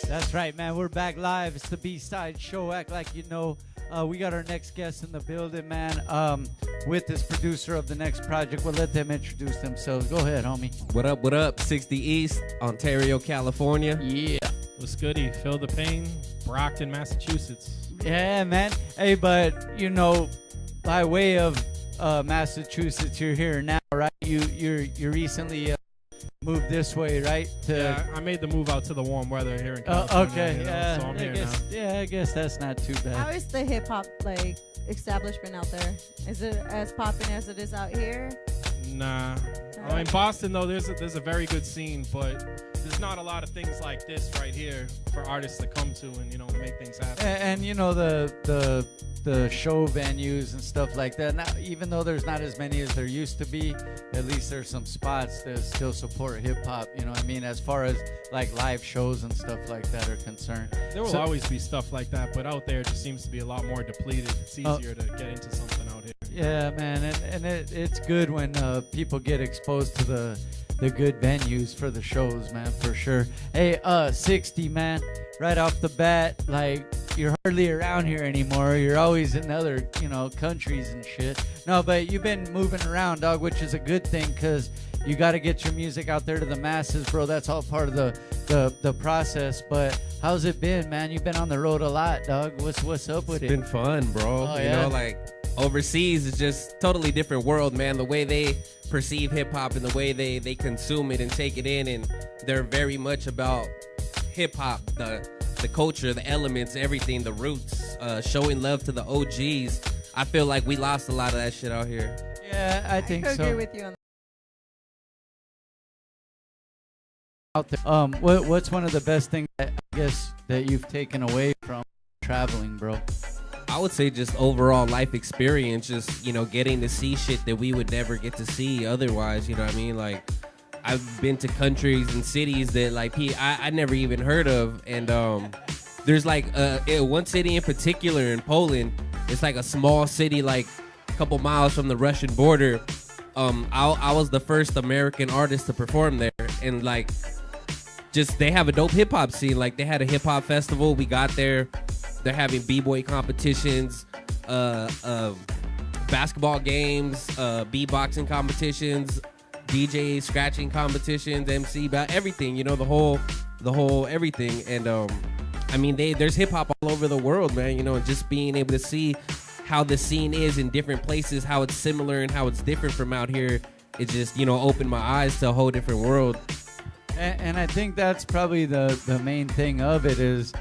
That's right, man. We're back live. It's the B-Side Show. Act like you know. We got our next guest in the building, man. With this producer of the next project. We'll let them introduce themselves. Go ahead, homie. What up, what up? 60 East, Ontario, California. Yeah. What's goody? Feel the pain. Brockton, Massachusetts. Yeah, man. Hey, but, you know, by way of Massachusetts, you're here now, right? You recently moved this way, right? Yeah, I made the move out to the warm weather here in California. Okay, you know, yeah. so I'm here now. Yeah, I guess that's not too bad. How is the hip hop like establishment out there? Is it as popping as it is out here? Nah. I mean, Boston though, there's a very good scene, but there's not a lot of things like this right here for artists to come to and make things happen. And you know the show venues and stuff like that. Now, even though there's not as many as there used to be, at least there's some spots that still support hip hop. You know what I mean? As far as like live shows and stuff like that are concerned. There will always be stuff like that, but out there it just seems to be a lot more depleted. It's easier to get into something out here. Yeah, man, and it's good when people get exposed to the good venues for the shows, man, for sure. Hey, 60, man, right off the bat, like, you're hardly around here anymore. You're always in other, countries and shit. No, but you've been moving around, dog, which is a good thing, because you got to get your music out there to the masses, bro. That's all part of the process. But how's it been, man? You've been on the road a lot, dog. What's up with it? It's been fun, bro. Oh, yeah? Like, overseas is just totally different world, man. The way they perceive hip-hop and the way they consume it and take it in, and they're very much about hip-hop, the culture, the elements, everything, the roots, showing love to the OGs. I feel like we lost a lot of that shit out here. Yeah, I think I so. agree with you on that. Out there. What's one of the best things that, I guess, that you've taken away from traveling, bro? I would say just overall life experience, just, getting to see shit that we would never get to see otherwise, you know what I mean? Like, I've been to countries and cities that, like, I never even heard of, and there's, like, one city in particular in Poland. It's, like, a small city, like, a couple miles from the Russian border. I was the first American artist to perform there, and, like, just they have a dope hip-hop scene. Like, they had a hip-hop festival. We got there. They're having b-boy competitions, basketball games, beatboxing competitions, DJ scratching competitions, MC, about everything. The whole everything. And I mean, there's hip hop all over the world, man. And just being able to see how the scene is in different places, how it's similar and how it's different from out here, it just opened my eyes to a whole different world. And I think that's probably the main thing of it is,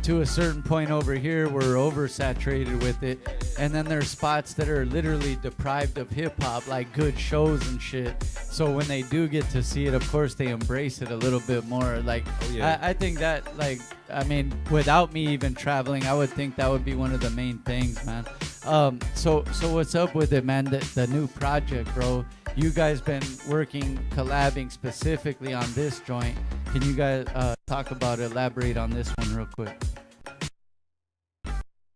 to a certain point over here, we're oversaturated with it. And then there's spots that are literally deprived of hip-hop, like good shows and shit. So when they do get to see it, of course, they embrace it a little bit more. Like, I think that, like, I mean, without me even traveling, I would think that would be one of the main things, man. So what's up with it, man? The new project, bro. You guys been collabing specifically on this joint. Can you guys elaborate on this one real quick?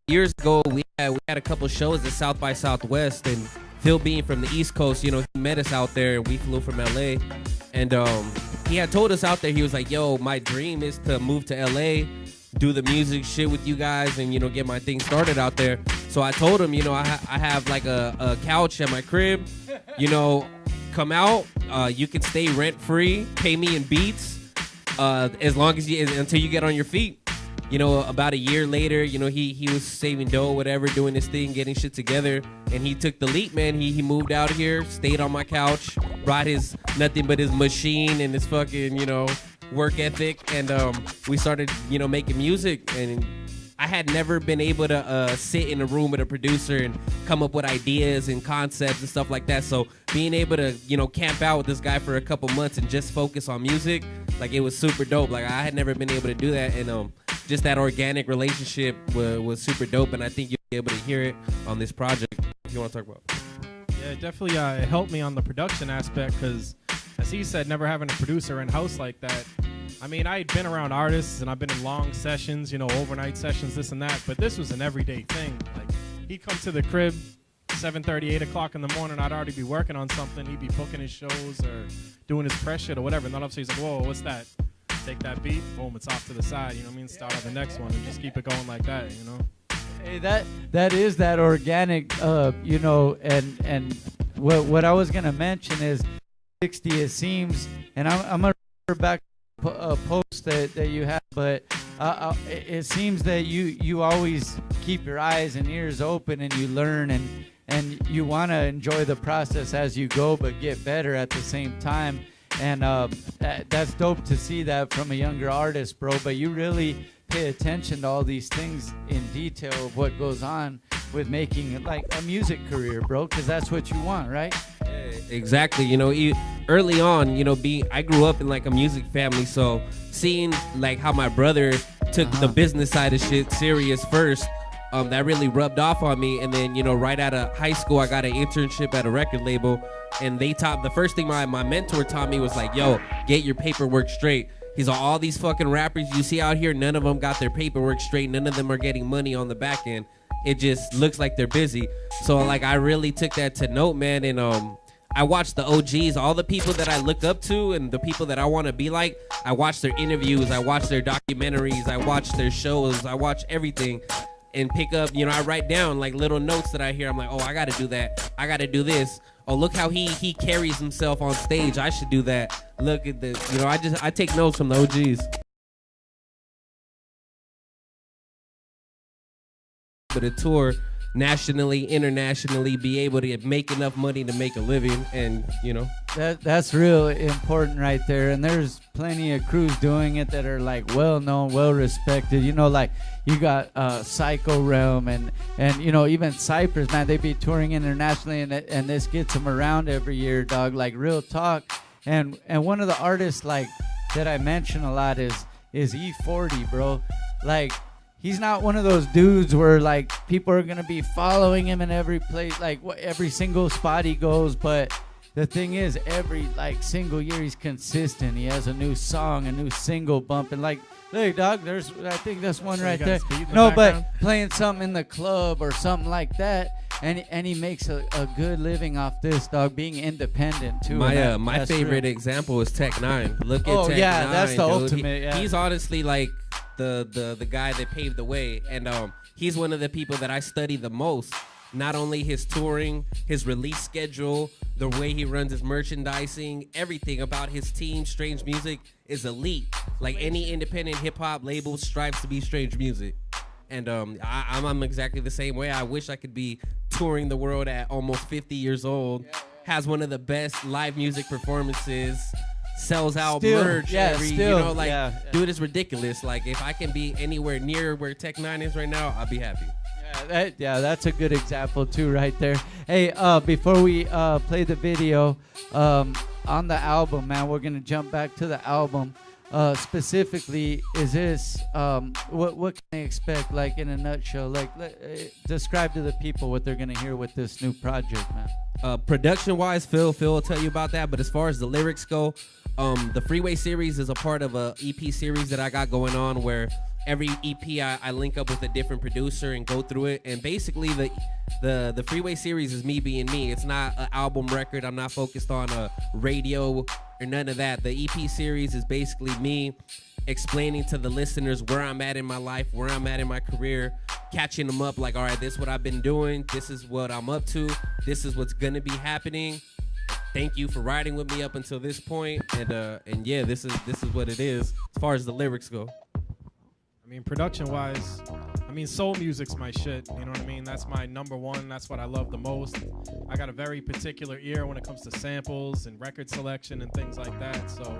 Years ago, we had a couple shows at South by Southwest, and Phil being from the East Coast, he met us out there, and we flew from LA. And he had told us out there, he was like, yo, my dream is to move to LA, do the music shit with you guys, and get my thing started out there. So I told him, I have like a couch at my crib, come out, you can stay rent free, pay me in beats, as long as until you get on your feet. About a year later, he was saving dough, whatever, doing his thing, getting shit together, and he took the leap, man. He moved out here, stayed on my couch, brought his nothing but his machine and his fucking, work ethic, and we started, making music. And I had never been able to sit in a room with a producer and come up with ideas and concepts and stuff like that. So being able to, camp out with this guy for a couple months and just focus on music, like, it was super dope. Like, I had never been able to do that, and just that organic relationship was super dope. And I think you'll be able to hear it on this project. If you want to talk about it. Yeah, it definitely it helped me on the production aspect, because, as he said, never having a producer in-house like that. I mean, I had been around artists, and I've been in long sessions, overnight sessions, this and that, but this was an everyday thing. Like, he'd come to the crib, 7:30, 8 o'clock in the morning, I'd already be working on something. He'd be booking his shows or doing his press shit or whatever, and then all of a sudden he's like, whoa, what's that? take that beat, boom, it's off to the side. You know what I mean? Start on the next one and just keep it going like that. You know. Hey, that is that organic, you know, and what I was gonna mention is 60. It seems, and I'm gonna refer back to a post that you have, but it seems that you always keep your eyes and ears open, and you learn, and you want to enjoy the process as you go, but get better at the same time. And that's dope to see that from a younger artist, bro. But you really pay attention to all these things in detail of what goes on with making like a music career, bro, because that's what you want, right? Exactly. You know, early on, you know, I grew up in like a music family, so seeing like how my brother took the business side of shit serious first, that really rubbed off on me. And then, you know, right out of high school, I got an internship at a record label, and the first thing my mentor taught me was like, yo, get your paperwork straight. He's all these fucking rappers you see out here, none of them got their paperwork straight. None of them are getting money on the back end. It just looks like they're busy. So like I really took that to note, man. And I watched the OGs, all the people that I look up to and the people that I want to be like. I watch their interviews, I watch their documentaries, I watch their shows, I watch everything, and pick up, you know, I write down like little notes that I hear. I'm like, oh, I got to do that. I got to do this. Oh, look how he carries himself on stage. I should do that. Look at this. You know, I take notes from the OGs. But a tour nationally, internationally, be able to make enough money to make a living, and you know that's real important right there. And there's plenty of crews doing it that are like well known, well respected. You know, like you got Psycho Realm and you know, even Cypress, man, they be touring internationally, and this gets them around every year, dog. Like real talk. And one of the artists like that I mention a lot is E40, bro. Like, he's not one of those dudes where like people are gonna be following him in every place, like every single spot he goes. But the thing is, every like single year he's consistent. He has a new song, a new single bumping. Like, look, dog, I think that's one right there. No, but playing something in the club or something like that, and he makes a good living off this, dog. Being independent too. My favorite example is Tech Nine. Look at Tech Nine, that's the dude. ultimate. He's honestly like the guy that paved the way, and he's one of the people that I study the most. Not only his touring, his release schedule, the way he runs his merchandising, everything about his team, Strange Music, is elite. Like any independent hip hop label strives to be Strange Music. And I'm exactly the same way. I wish I could be touring the world at almost 50 years old. Has one of the best live music performances. Sells out merch you know, like, dude, it's ridiculous. Like, if I can be anywhere near where Tech Nine is right now, I'll be happy. That's a good example too, right there. Hey, before we play the video on the album, man, we're gonna jump back to the album. Specifically, is this what can they expect? Like in a nutshell, like describe to the people what they're gonna hear with this new project, man. Production-wise, Phil will tell you about that. But as far as the lyrics go, the Freeway series is a part of a EP series that I got going on, where every EP I link up with a different producer and go through it. And basically the Freeway series is me being me. It's not an album record. I'm not focused on a radio or none of that. The EP series is basically me explaining to the listeners where I'm at in my life, where I'm at in my career, catching them up like, all right, this is what I've been doing. This is what I'm up to. This is what's going to be happening. Thank you for riding with me up until this point. And yeah, this is what it is as far as the lyrics go. I mean, production-wise, I mean, soul music's my shit. You know what I mean? That's my number one. That's what I love the most. I got a very particular ear when it comes to samples and record selection and things like that. So,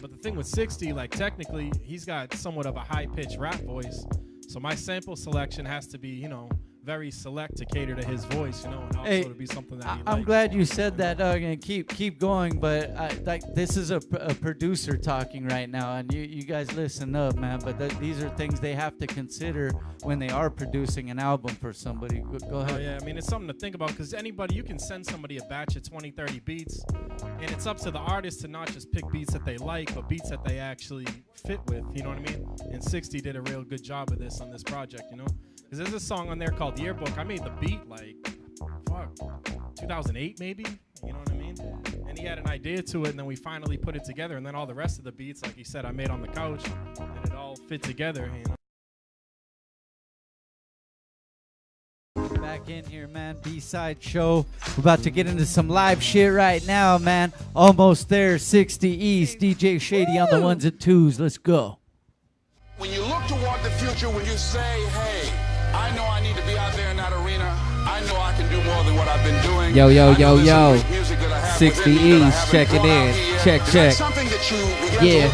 but the thing with 60, like, technically, he's got somewhat of a high-pitched rap voice. So my sample selection has to be, you know, very select to cater to his voice, you know, and also to be something that he likes. I'm glad you said that, Doug, and keep going. But like, this is a producer talking right now, and you guys listen up, man. But these are things they have to consider when they are producing an album for somebody. Go ahead. Oh, yeah, I mean, it's something to think about, because you can send somebody a batch of 20, 30 beats, and it's up to the artist to not just pick beats that they like, but beats that they actually fit with, you know what I mean? And 60 did a real good job of this on this project, you know? Because there's a song on there called Yearbook. I made the beat like, 2008 maybe? You know what I mean? and he had an idea to it, and then we finally put it together, and then all the rest of the beats, like he said, I made on the couch, and it all fit together. You know? Back in here, man. B-side show. We're about to get into some live shit right now, man. Almost there. 60 East. DJ Shady on the ones and twos. Let's go. When you look toward the future, when you say, hey, I know I need to be out there in that arena. I know I can do more than what I've been doing. Yo, yo, yo, yo. 60 East checking in. Check, check. Yeah.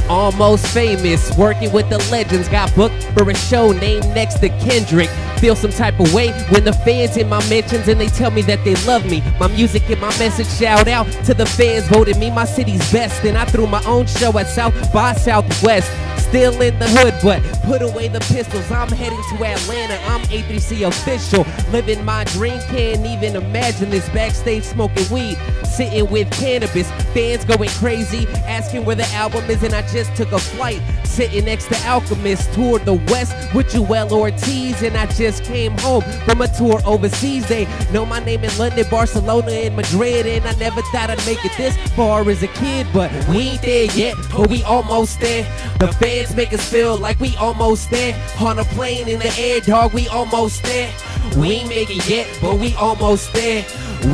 Almost famous, working with the legends. Got booked for a show named next to Kendrick. Feel some type of way when the fans in my mentions and they tell me that they love me. My music and my message, shout out to the fans. Voted me my city's best, and I threw my own show at South by Southwest. Still in the hood, but put away the pistols. I'm heading to Atlanta, I'm A3C official. Living my dream, can't even imagine this. Backstage smoking weed, sitting with cannabis. Fans going crazy, asking where the album is, and I just took a flight. Sitting next to Alchemist, toured the West with Joel Ortiz, and I just came home from a tour overseas. They know my name in London, Barcelona, and Madrid, and I never thought I'd make it this far as a kid, but we ain't there yet, but we almost there. The fans make us feel like we almost there. On a plane in the air, dog, we almost there. We ain't make it yet, but we almost there.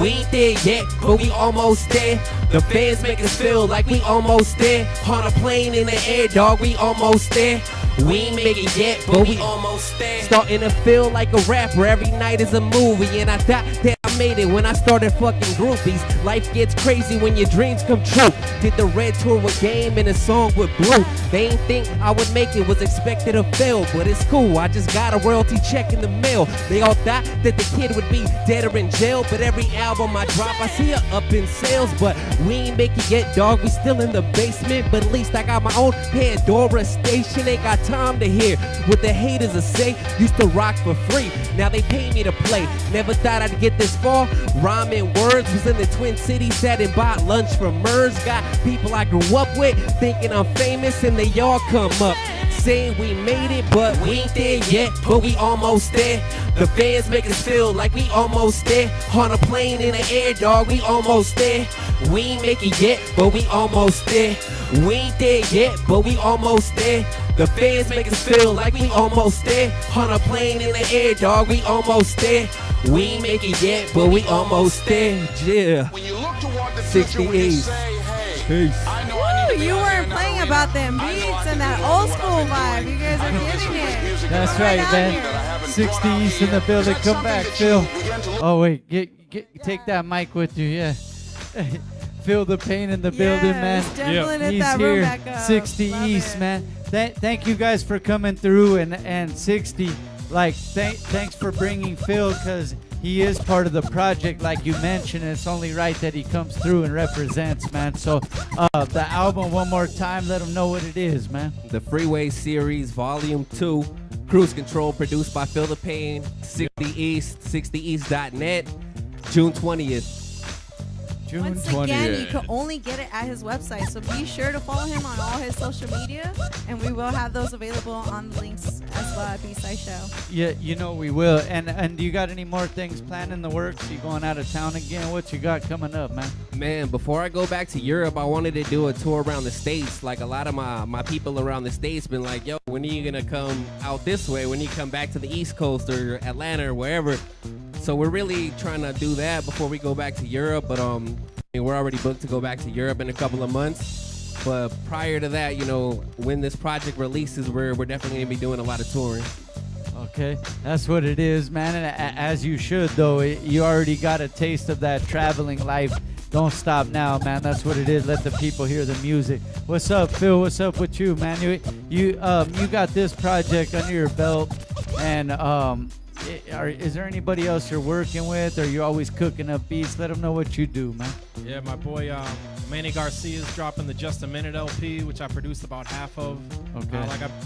We ain't there yet, but we almost there. The fans make us feel like we almost there. On a plane in the air, dog, we almost there. We ain't make it yet, but we almost there. Starting to feel like a rapper, every night is a movie. And I thought that I made it when I started fucking groupies. Life gets crazy when your dreams come true. Did the Red Tour with Game and a song with Blue. They ain't think I would make it, was expected to fail. But it's cool, I just got a royalty check in the mail. They all thought that the kid would be dead or in jail, but every album I drop, I see her up in sales. But we ain't make it yet, dog, we still in the basement. But at least I got my own Pandora station. Ain't got time to hear what the haters will say. Used to rock for free, now they pay me to play. Never thought I'd get this far. Rhyming words, was in the Twin Cities, sat and bought lunch from Mers. Got people I grew up with thinking I'm famous, and they all come up saying we made it, but we ain't there yet, but we almost there. The fans make us feel like we almost there. On a plane in the air, dog, we almost there. We ain't make it yet, but we almost there. We ain't there yet, but we almost there. The fans make us feel like we almost there. On a plane in the air, dog, we almost there. We ain't make it yet, but we almost there. Yeah. When you look toward the 60 future, when you East. say, hey, Peace. I know I need to be You out there weren't in that playing arena. about them I know I beats can and do that more old than what school I've been vibe. doing. You guys I are know this getting is it. music That's that I right, haven't man. that I haven't 60 thrown out East in the yet. building. That's Come something back, that Phil. you begin to look. Oh, wait. Take that mic with you, yeah. Feel the pain in the building, man. Definitely hit He's that room here, back up. 60 Love East, it. man. Thank you guys for coming through, and 60, like, thanks for bringing Phil, because he is part of the project, like you mentioned. It's only right that he comes through and represents, man. So the album, one more time, let them know what it is, man. The Freeway Series Volume 2, Cruise Control, produced by Feel the Pain, 60 East, 60east.net, June 20th. June Once 20th. again, you can only get it at his website, so be sure to follow him on all his social media, and we will have those available on the links as well at B-Side Show. Yeah, you know we will. And do you got any more things planned in the works? You going out of town again? What you got coming up, man? Man, before I go back to Europe, I wanted to do a tour around the States. Like, a lot of my people around the States been like, yo, when are you going to come out this way? When you come back to the East Coast or Atlanta or wherever? So we're really trying to do that before we go back to Europe. But we're already booked to go back to Europe in a couple of months. But prior to that, you know, when this project releases, we're definitely going to be doing a lot of touring. Okay, that's what it is, man. And as you should, though. You already got a taste of that traveling life. Don't stop now, man. That's what it is. Let the people hear the music. What's up, Phil? What's up with you, man? You got this project under your belt, and is there anybody else you're working with? Or you always cooking up beats? Let them know what you do, man. Yeah, my boy Manny Garcia is dropping the Just a Minute LP, which I produced about half of. Okay.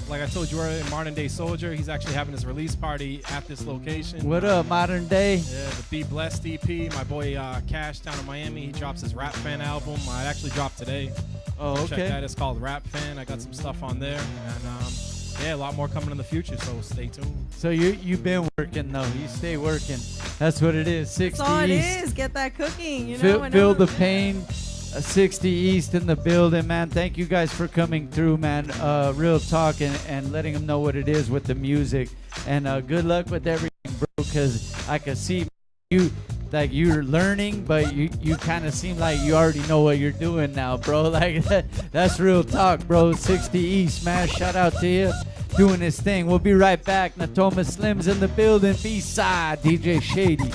Like I told you earlier, Modern Day Soldier, he's actually having his release party at this location. What up, Modern Day? Yeah, the Be Blessed EP. My boy Cash down in Miami, he drops his Rap Fan album. I actually dropped today. Oh, okay. Check that. It's called Rap Fan. I got some stuff on there. And yeah, a lot more coming in the future, so stay tuned. So you've been working, though. You stay working. That's what it is. 60 That's all it East. is. Get that cooking. You know. Feel the pain. 60 East in the building, man. Thank you guys for coming through, man. Real talk and letting them know what it is with the music. And good luck with everything, bro, because I can see you, like, you're learning, but you kind of seem like you already know what you're doing now, bro. Like, that's real talk, bro. 60 East, man. Shout out to you. Doing this thing. We'll be right back. Natoma Slim's in the building. B-side, DJ Shady.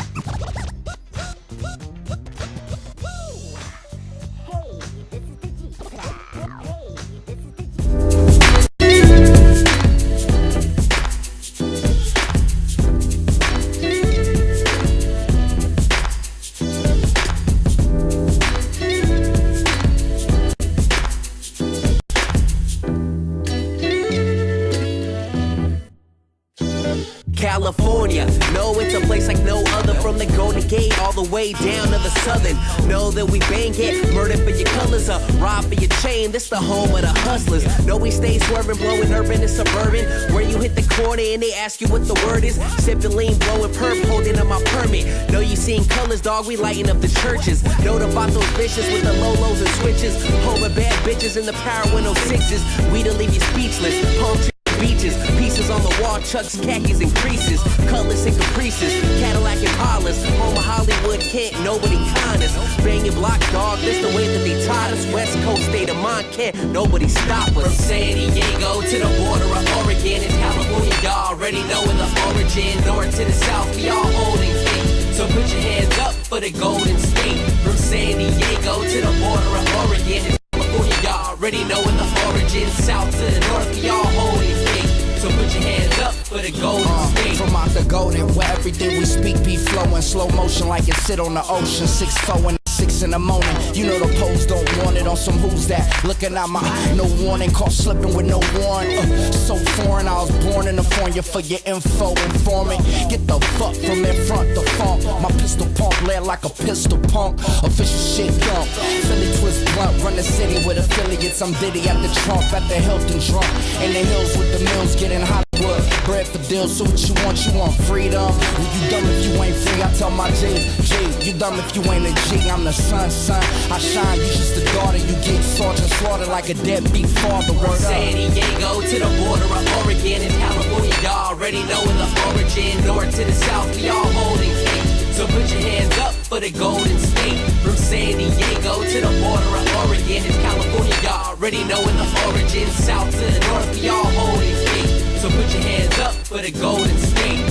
California, no, it's a place like no other. From the Golden Gate all the way down to the Southern. Know that we bang it, murder for your colors, rob for your chain. This the home of the hustlers. Know we stay swerving, blowing urban and suburban. Where you hit the corner and they ask you what the word is. Sipping lean, blowing perp, holding on my permit. Know you seen colors, dog, we lighting up the churches. Know the vatos vicious with the lolos and switches. Home of bad bitches in the power window sixes. We to leave you speechless. Palm tree beaches, pieces on the wall, chucks, khakis and creases, colors and caprices, Cadillac and Hollis, home of Hollywood, can't nobody con us. Banging block, dog, this the way that they taught us. West Coast state of mind, can't nobody stop us. From San Diego to the border of Oregon and California, y'all already knowing the origin. North to the south, we all holding king. So put your hands up for the Golden State. From San Diego to the border of Oregon and California, y'all already knowing the origin. South to the north, we all holding king. So put your hands up for the Golden State. From out the golden, where everything we speak be flowing. Slow motion like it sit on the ocean. 6-4 and 6 in the morning. You know the pose don't want it on some who's that. Looking at my no warning, caught slipping with no warrant. So foreign, I was born in the foreign for your info informant. Get the fuck from in front, the funk. My pistol pump lead like a pistol pump. Official shit dump. Philly twist blunt, run the city with affiliates. I'm Diddy at the Trump, at the Hilton drunk. In the hills with the mills, getting Hollywood. Bread for deals, so what you want freedom. You dumb if you ain't free, I tell my G, you dumb if you ain't a G, I'm the son, I shine, you just a daughter, you get sergeant slaughtered like a deadbeat father. Word San Diego to the border of Oregon and California, y'all already knowing the origin. North to the south, we all holding king. So put your hands up for the Golden State. From San Diego to the border of Oregon and California, y'all already knowing the origin. South to the north, we all holding king. So put your hands up for the Golden State.